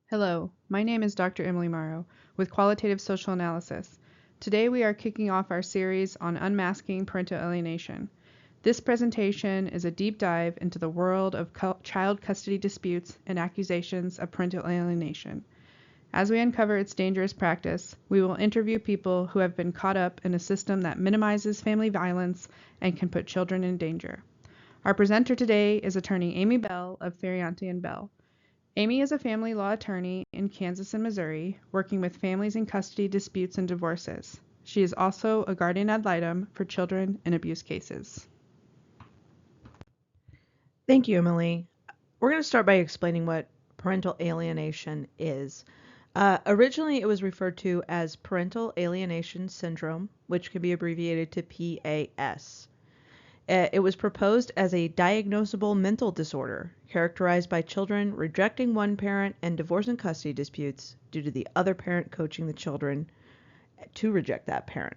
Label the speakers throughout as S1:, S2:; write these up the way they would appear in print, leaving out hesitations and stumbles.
S1: Hello, my name is Dr. Emily Morrow with Qualitative Social Analysis. Today we are kicking off our series on unmasking parental alienation. This presentation is a deep dive into the world of child custody disputes and accusations of parental alienation. As we uncover its dangerous practice, we will interview people who have been caught up in a system that minimizes family violence and can put children in danger. Our presenter today is attorney Amy Bell of Ferriante and Bell. Amy is a family law attorney in Kansas and Missouri, working with families in custody disputes and divorces. She is also a guardian ad litem for children in abuse cases.
S2: Thank you, Emily. We're going to start by explaining what parental alienation is. Originally, it was referred to as parental alienation syndrome, which can be abbreviated to PAS. It was proposed as a diagnosable mental disorder characterized by children rejecting one parent and divorce and custody disputes due to the other parent coaching the children to reject that parent.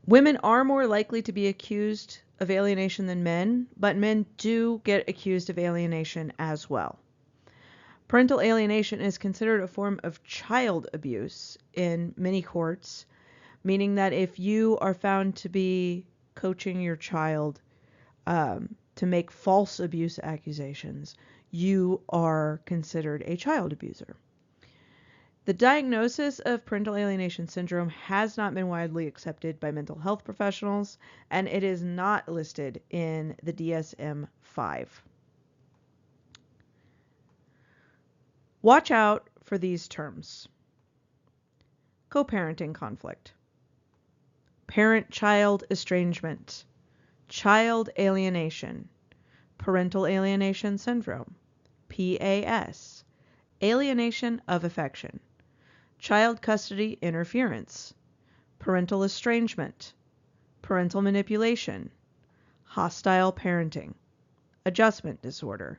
S2: Women are more likely to be accused of alienation than men, but men do get accused of alienation as well. Parental alienation is considered a form of child abuse in many courts, meaning that if you are found to be coaching your child to make false abuse accusations, you are considered a child abuser. The diagnosis of parental alienation syndrome has not been widely accepted by mental health professionals, and it is not listed in the DSM-5. Watch out for these terms: co-parenting conflict, parent-child estrangement, child alienation, parental alienation syndrome, PAS, alienation of affection, child custody interference, parental estrangement, parental manipulation, hostile parenting, adjustment disorder.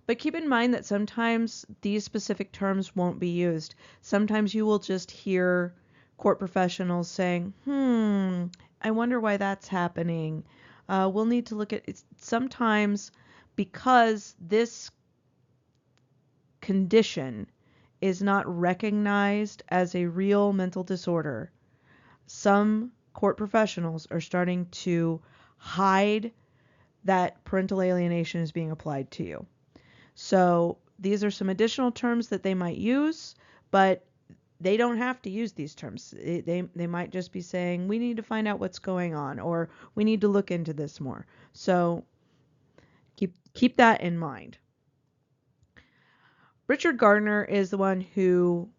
S2: But keep in mind that sometimes these specific terms won't be used. Sometimes you will just hear court professionals saying, I wonder why that's happening. We'll need to look at it. Sometimes because this condition is not recognized as a real mental disorder, some court professionals are starting to hide that parental alienation is being applied to you. So these are some additional terms that they might use, but they don't have to use these terms. They might just be saying, we need to find out what's going on, or we need to look into this more. So keep that in mind. Richard Gardner is the one who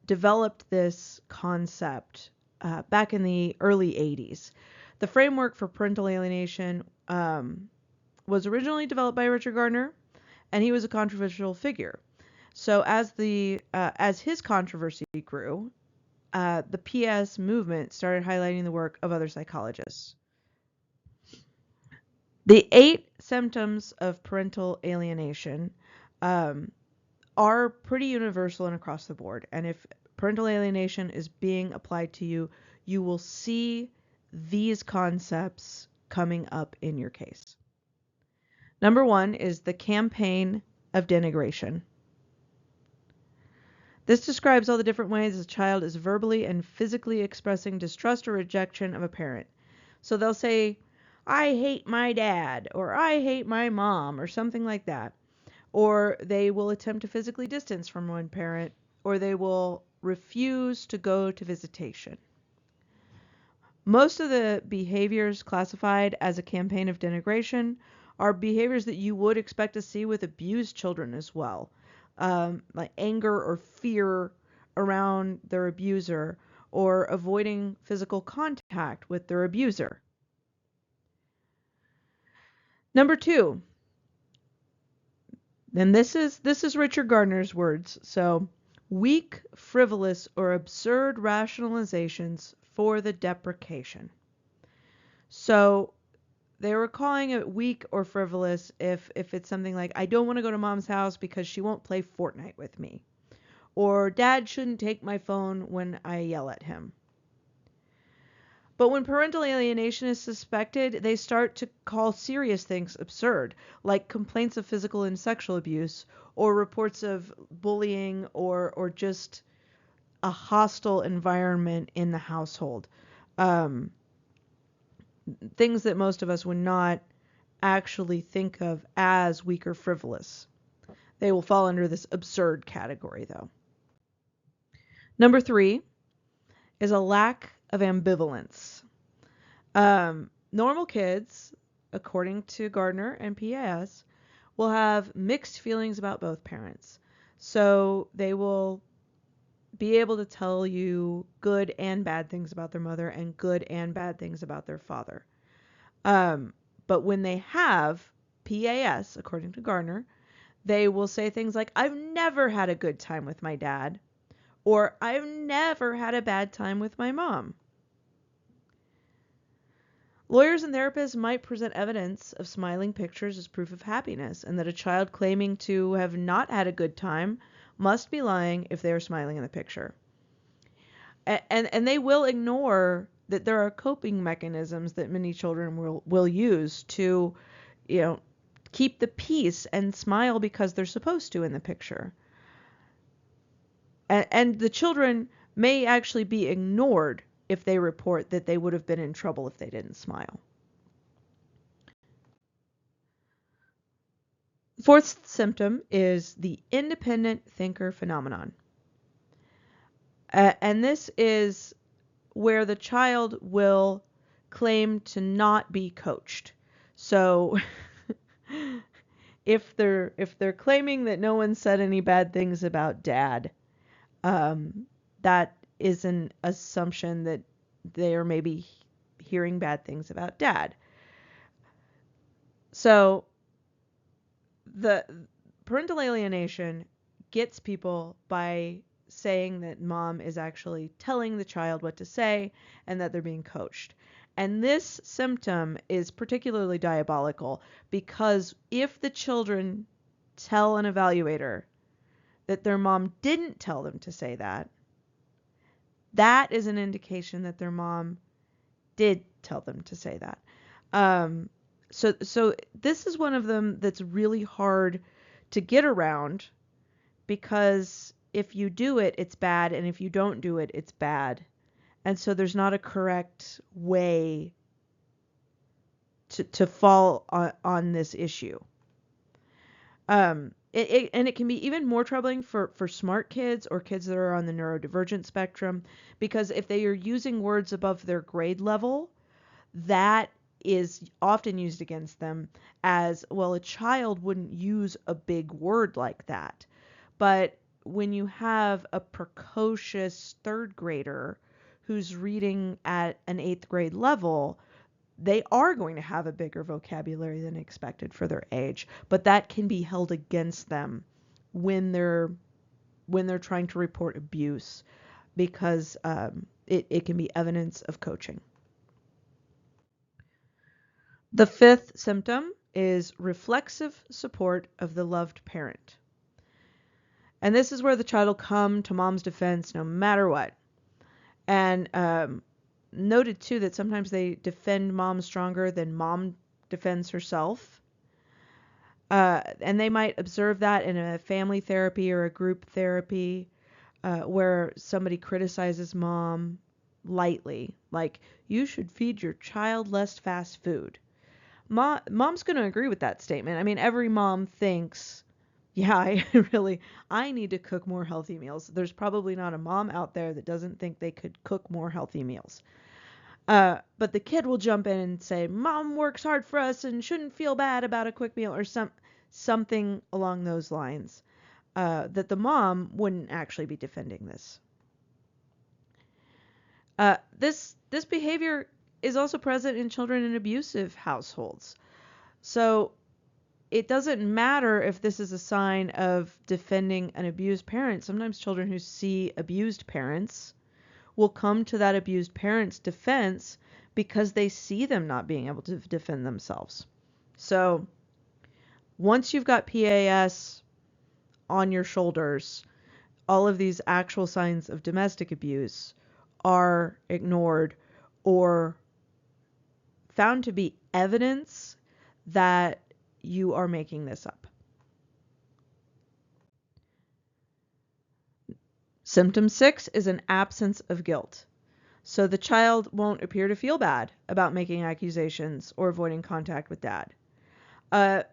S2: developed this concept back in the early 80s. The framework for parental alienation was originally developed by Richard Gardner, and he was a controversial figure. So as his controversy grew, the PS movement started highlighting the work of other psychologists. The 8 symptoms of parental alienation are pretty universal and across the board. And if parental alienation is being applied to you, you will see these concepts coming up in your case. Number 1 is the campaign of denigration. This describes all the different ways a child is verbally and physically expressing distrust or rejection of a parent. So they'll say, I hate my dad, or I hate my mom, or something like that. Or they will attempt to physically distance from one parent, or they will refuse to go to visitation. Most of the behaviors classified as a campaign of denigration are behaviors that you would expect to see with abused children as well, like anger or fear around their abuser, or avoiding physical contact with their abuser. Number 2, and this is Richard Gardner's words. So, weak, frivolous, or absurd rationalizations for the deprecation. So they were calling it weak or frivolous if it's something like, I don't want to go to mom's house because she won't play Fortnite with me. Or dad shouldn't take my phone when I yell at him. But when parental alienation is suspected, they start to call serious things absurd, like complaints of physical and sexual abuse, or reports of bullying, or just a hostile environment in the household. Um, Things that most of us would not actually think of as weak or frivolous. They will fall under this absurd category, though. Number 3 is a lack of ambivalence. Normal kids, according to Gardner and PAS, will have mixed feelings about both parents. So they will be able to tell you good and bad things about their mother and good and bad things about their father. But when they have PAS, according to Gardner, they will say things like, I've never had a good time with my dad, or I've never had a bad time with my mom. Lawyers and therapists might present evidence of smiling pictures as proof of happiness, and that a child claiming to have not had a good time must be lying if they are smiling in the picture. And they will ignore that there are coping mechanisms that many children will use to, keep the peace and smile because they're supposed to in the picture. And the children may actually be ignored if they report that they would have been in trouble if they didn't smile. Fourth symptom is the independent thinker phenomenon. And this is where the child will claim to not be coached. So if they're claiming that no one said any bad things about dad, that is an assumption that they are maybe hearing bad things about dad. So the parental alienation gets people by saying that mom is actually telling the child what to say and that they're being coached. And this symptom is particularly diabolical because if the children tell an evaluator that their mom didn't tell them to say that, that is an indication that their mom did tell them to say that. So this is one of them that's really hard to get around because if you do it, it's bad, and if you don't do it, it's bad. And so there's not a correct way to fall on this issue. And it can be even more troubling for smart kids or kids that are on the neurodivergent spectrum, because if they are using words above their grade level, that is often used against them as, well, a child wouldn't use a big word like that. But when you have a precocious third grader who's reading at an eighth grade level, they are going to have a bigger vocabulary than expected for their age, but that can be held against them when they're trying to report abuse, because it can be evidence of coaching. The fifth symptom is reflexive support of the loved parent. And this is where the child will come to mom's defense no matter what. And noted too that sometimes they defend mom stronger than mom defends herself. And they might observe that in a family therapy or a group therapy where somebody criticizes mom lightly, like, you should feed your child less fast food. Mom's going to agree with that statement. I mean, every mom thinks, yeah, I need to cook more healthy meals. There's probably not a mom out there that doesn't think they could cook more healthy meals. But the kid will jump in and say, mom works hard for us and shouldn't feel bad about a quick meal, or something along those lines, that the mom wouldn't actually be defending this. This behavior is also present in children in abusive households. So it doesn't matter if this is a sign of defending an abused parent. Sometimes children who see abused parents will come to that abused parent's defense because they see them not being able to defend themselves. So once you've got PAS on your shoulders, all of these actual signs of domestic abuse are ignored, or found to be evidence that you are making this up. Symptom 6 is an absence of guilt. So the child won't appear to feel bad about making accusations or avoiding contact with dad. And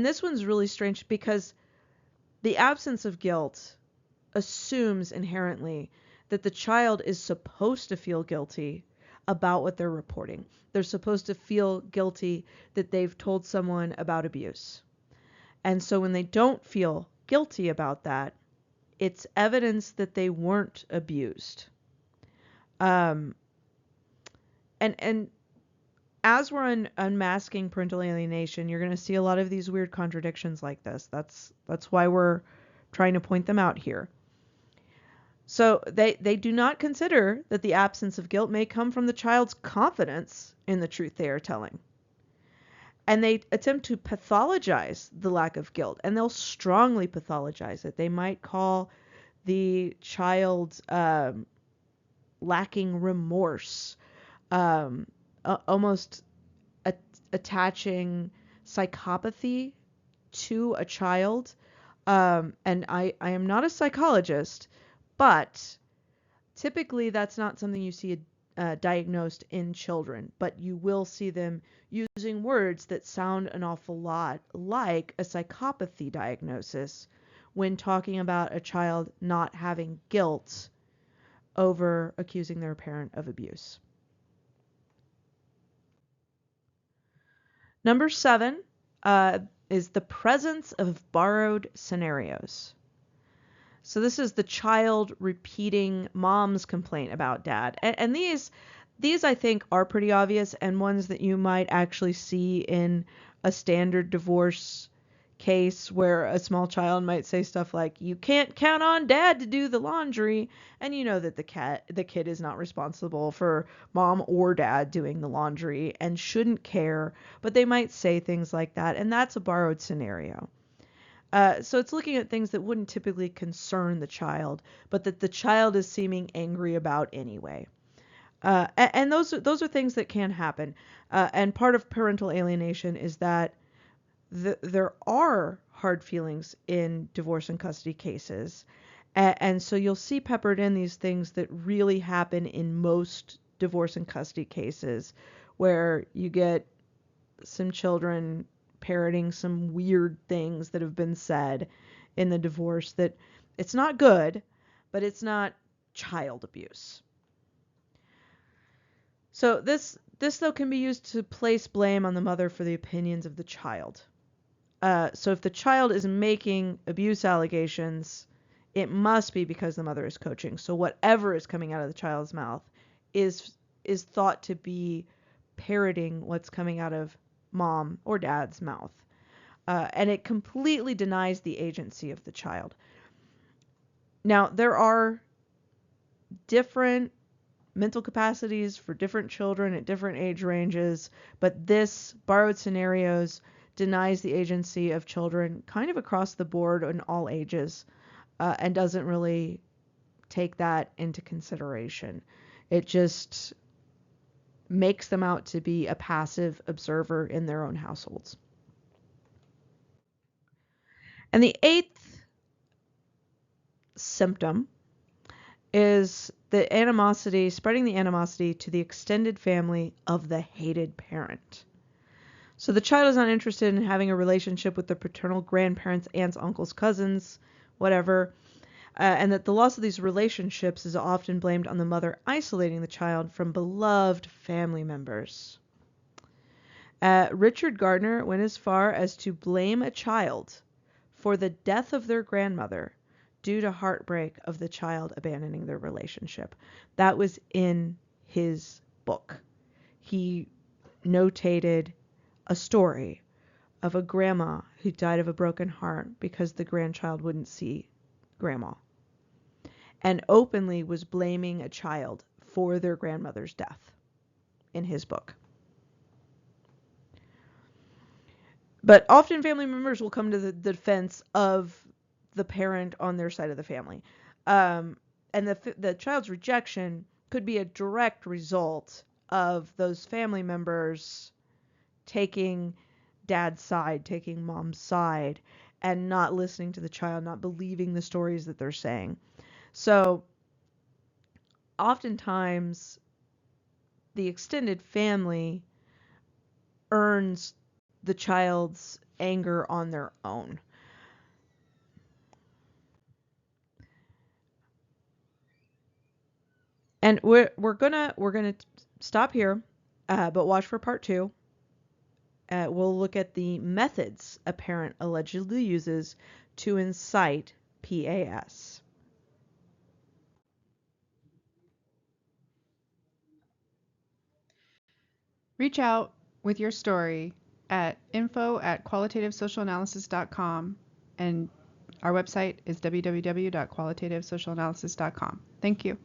S2: this one's really strange because the absence of guilt assumes inherently that the child is supposed to feel guilty about what they're reporting. They're supposed to feel guilty that they've told someone about abuse. And so when they don't feel guilty about that, it's evidence that they weren't abused. And as we're unmasking parental alienation, you're going to see a lot of these weird contradictions like this. That's why we're trying to point them out here. So they do not consider that the absence of guilt may come from the child's confidence in the truth they are telling. And they attempt to pathologize the lack of guilt, and they'll strongly pathologize it. They might call the child lacking remorse, almost attaching psychopathy to a child. And I am not a psychologist, but typically that's not something you see diagnosed in children, but you will see them using words that sound an awful lot like a psychopathy diagnosis when talking about a child not having guilt over accusing their parent of abuse. Number 7 is the presence of borrowed scenarios. So this is the child repeating mom's complaint about dad. And these I think are pretty obvious and ones that you might actually see in a standard divorce case where a small child might say stuff like, "You can't count on dad to do the laundry," and you know that the kid is not responsible for mom or dad doing the laundry and shouldn't care, but they might say things like that, and that's a borrowed scenario. So it's looking at things that wouldn't typically concern the child, but that the child is seeming angry about anyway. And those are things that can happen. And part of parental alienation is that there are hard feelings in divorce and custody cases. And so you'll see peppered in these things that really happen in most divorce and custody cases, where you get some children parroting some weird things that have been said in the divorce that it's not good, but it's not child abuse. So this though can be used to place blame on the mother for the opinions of the child. So if the child is making abuse allegations, it must be because the mother is coaching. So whatever is coming out of the child's mouth is thought to be parroting what's coming out of mom or dad's mouth. And it completely denies the agency of the child. Now, there are different mental capacities for different children at different age ranges, but this borrowed scenarios denies the agency of children kind of across the board in all ages, and doesn't really take that into consideration. It just makes them out to be a passive observer in their own households. And the 8th symptom is the animosity, spreading the animosity to the extended family of the hated parent. So the child is not interested in having a relationship with the paternal grandparents, aunts, uncles, cousins, whatever, and that the loss of these relationships is often blamed on the mother isolating the child from beloved family members. Richard Gardner went as far as to blame a child for the death of their grandmother due to heartbreak of the child abandoning their relationship. That was in his book. He notated a story of a grandma who died of a broken heart because the grandchild wouldn't see grandma, and openly was blaming a child for their grandmother's death in his book. But often family members will come to the defense of the parent on their side of the family. And the child's rejection could be a direct result of those family members taking dad's side, taking mom's side, and not listening to the child, not believing the stories that they're saying. So oftentimes the extended family earns the child's anger on their own. And we're gonna stop here, but watch for part two. We'll look at the methods a parent allegedly uses to incite PAS.
S1: Reach out with your story at info@qualitativeSocialAnalysis.com, and our website is www.qualitativeSocialAnalysis.com. Thank you.